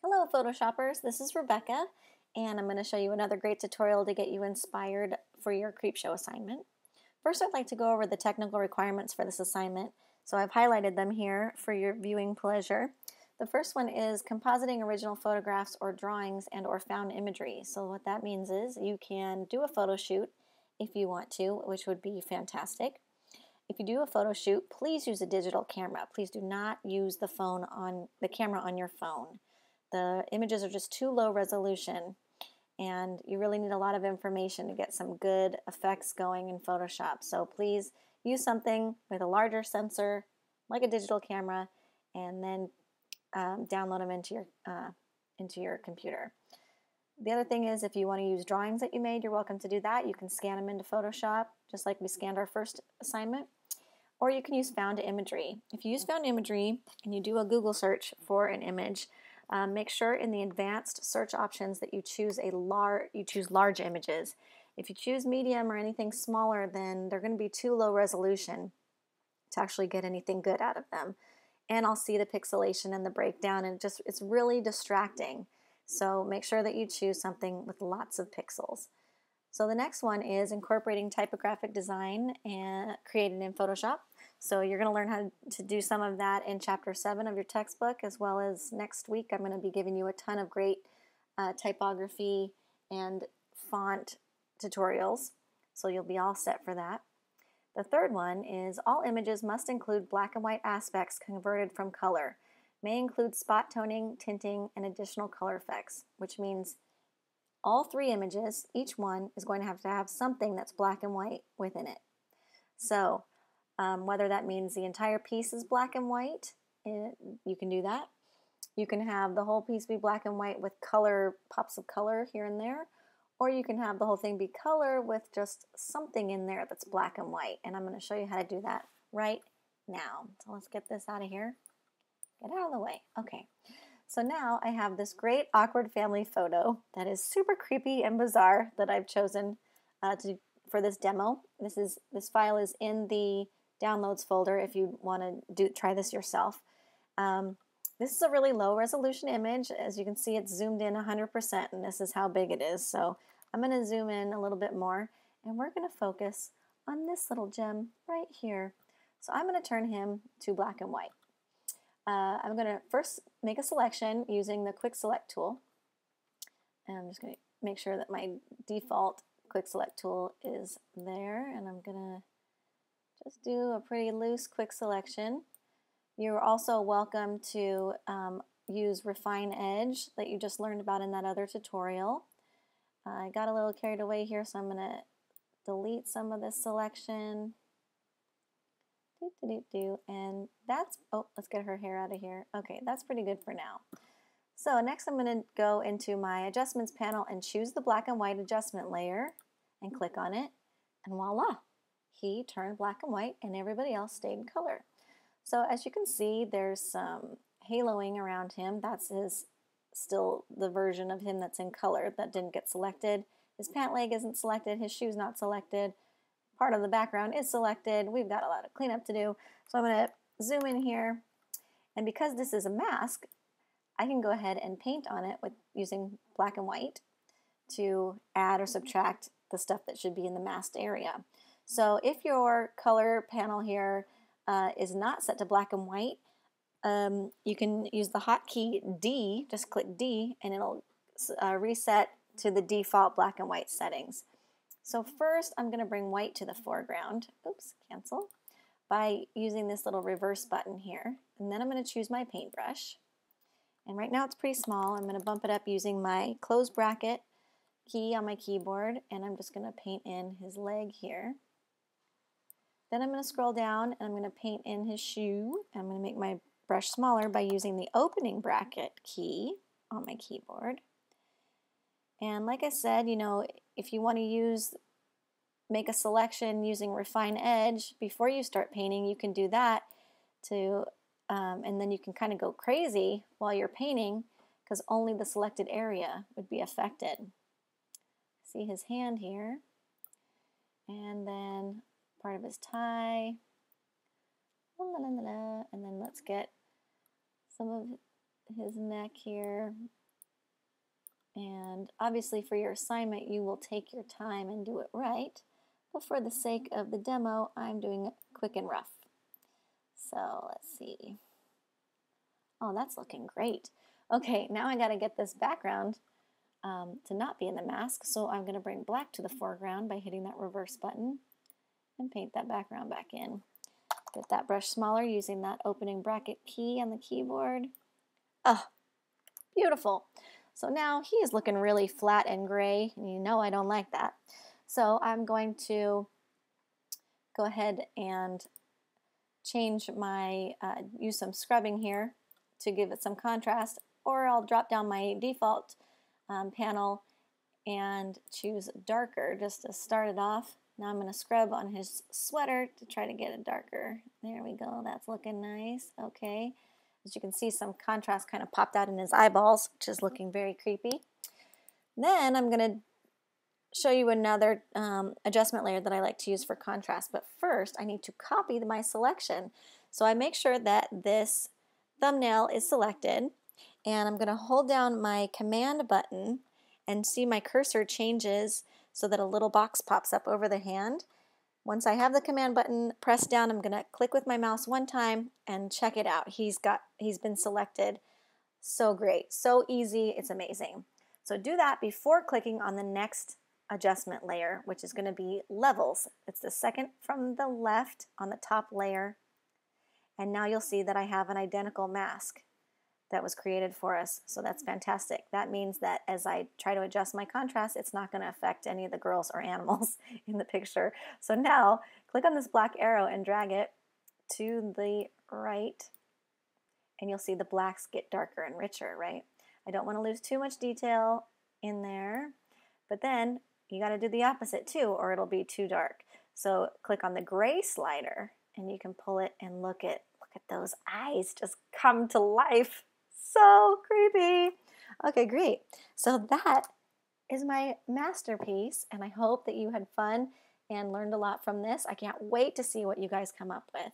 Hello Photoshoppers, this is Rebecca and I'm going to show you another great tutorial to get you inspired for your Creepshow assignment. First I'd like to go over the technical requirements for this assignment, so I've highlighted them here for your viewing pleasure. The first one is compositing original photographs or drawings and or found imagery. So what that means is you can do a photo shoot if you want to, which would be fantastic. If you do a photo shoot, please use a digital camera. Please do not use the camera on your phone. The images are just too low resolution and you really need a lot of information to get some good effects going in Photoshop. So please use something with a larger sensor like a digital camera and then download them into your computer. The other thing is if you want to use drawings that you made, you're welcome to do that. You can scan them into Photoshop just like we scanned our first assignment. Or you can use found imagery. If you use found imagery and you do a Google search for an image, make sure in the advanced search options that you choose large images. If you choose medium or anything smaller, then they're going to be too low resolution to actually get anything good out of them. And I'll see the pixelation and the breakdown, and it's really distracting. So make sure that you choose something with lots of pixels. So the next one is incorporating typographic design and created in Photoshop. So you're going to learn how to do some of that in Chapter 7 of your textbook, as well as next week I'm going to be giving you a ton of great typography and font tutorials. So you'll be all set for that. The third one is all images must include black and white aspects converted from color. May include spot toning, tinting, and additional color effects, which means all three images, each one is going to have something that's black and white within it. So whether that means the entire piece is black and white, you can do that. You can have the whole piece be black and white with pops of color here and there, or you can have the whole thing be color with just something in there that's black and white. And I'm going to show you how to do that right now. So let's get this out of here. Get out of the way. Okay. So now I have this great awkward family photo that is super creepy and bizarre that I've chosen for this demo. This file is in the downloads folder if you want to try this yourself. This is a really low resolution image. As you can see, it's zoomed in 100%, and this is how big it is. So I'm going to zoom in a little bit more, and we're going to focus on this little gem right here. So I'm going to turn him to black and white. I'm going to first make a selection using the Quick Select tool. And I'm just going to make sure that my default Quick Select tool is there. And I'm going to just do a pretty loose quick selection. You're also welcome to use Refine Edge that you just learned about in that other tutorial. I got a little carried away here, so I'm going to delete some of this selection. And that's, let's get her hair out of here. Okay, that's pretty good for now. So next I'm going to go into my adjustments panel and choose the black and white adjustment layer and click on it, and voila, he turned black and white and everybody else stayed in color. So as you can see, there's some haloing around him. That's still the version of him that's in color that didn't get selected. His pant leg isn't selected, his shoe's not selected. Part of the background is selected. We've got a lot of cleanup to do. So I'm going to zoom in here. And because this is a mask, I can go ahead and paint on it using black and white to add or subtract the stuff that should be in the masked area. So if your color panel here is not set to black and white, you can use the hotkey D, just click D, and it'll reset to the default black and white settings. So first I'm going to bring white to the foreground, cancel, by using this little reverse button here. And then I'm going to choose my paintbrush. And right now it's pretty small. I'm going to bump it up using my close bracket key on my keyboard, and I'm just going to paint in his leg here. Then I'm going to scroll down and I'm going to paint in his shoe. I'm going to make my brush smaller by using the opening bracket key on my keyboard. And like I said, if you want to make a selection using Refine Edge before you start painting, you can do that and then you can kind of go crazy while you're painting because only the selected area would be affected. See his hand here, and then part of his tie, and then let's get some of his neck here. And obviously for your assignment, you will take your time and do it right. But for the sake of the demo, I'm doing it quick and rough. So let's see. Oh, that's looking great. Okay, now I got to get this background to not be in the mask. So I'm going to bring black to the foreground by hitting that reverse button and paint that background back in. Get that brush smaller using that opening bracket key on the keyboard. Oh, beautiful. So now he is looking really flat and gray, and you know I don't like that. So I'm going to go ahead and change my, use some scrubbing here to give it some contrast, or I'll drop down my default panel and choose darker just to start it off. Now I'm going to scrub on his sweater to try to get it darker. There we go, that's looking nice. Okay. As you can see, some contrast kind of popped out in his eyeballs, which is looking very creepy. Then I'm going to show you another adjustment layer that I like to use for contrast. But first, I need to copy my selection. So I make sure that this thumbnail is selected, and I'm going to hold down my command button and see my cursor changes so that a little box pops up over the hand. Once I have the command button pressed down, I'm going to click with my mouse one time and check it out. He's been selected. So great, so easy, it's amazing. So do that before clicking on the next adjustment layer, which is going to be levels. It's the second from the left on the top layer. And now you'll see that I have an identical mask that was created for us. So that's fantastic. That means that as I try to adjust my contrast, it's not going to affect any of the girls or animals in the picture. So now click on this black arrow and drag it to the right, and you'll see the blacks get darker and richer, right? I don't want to lose too much detail in there, but then you got to do the opposite too, or it'll be too dark. So click on the gray slider and you can pull it and look at those eyes just come to life. So creepy. Okay, great. So that is my masterpiece, and I hope that you had fun and learned a lot from this. I can't wait to see what you guys come up with.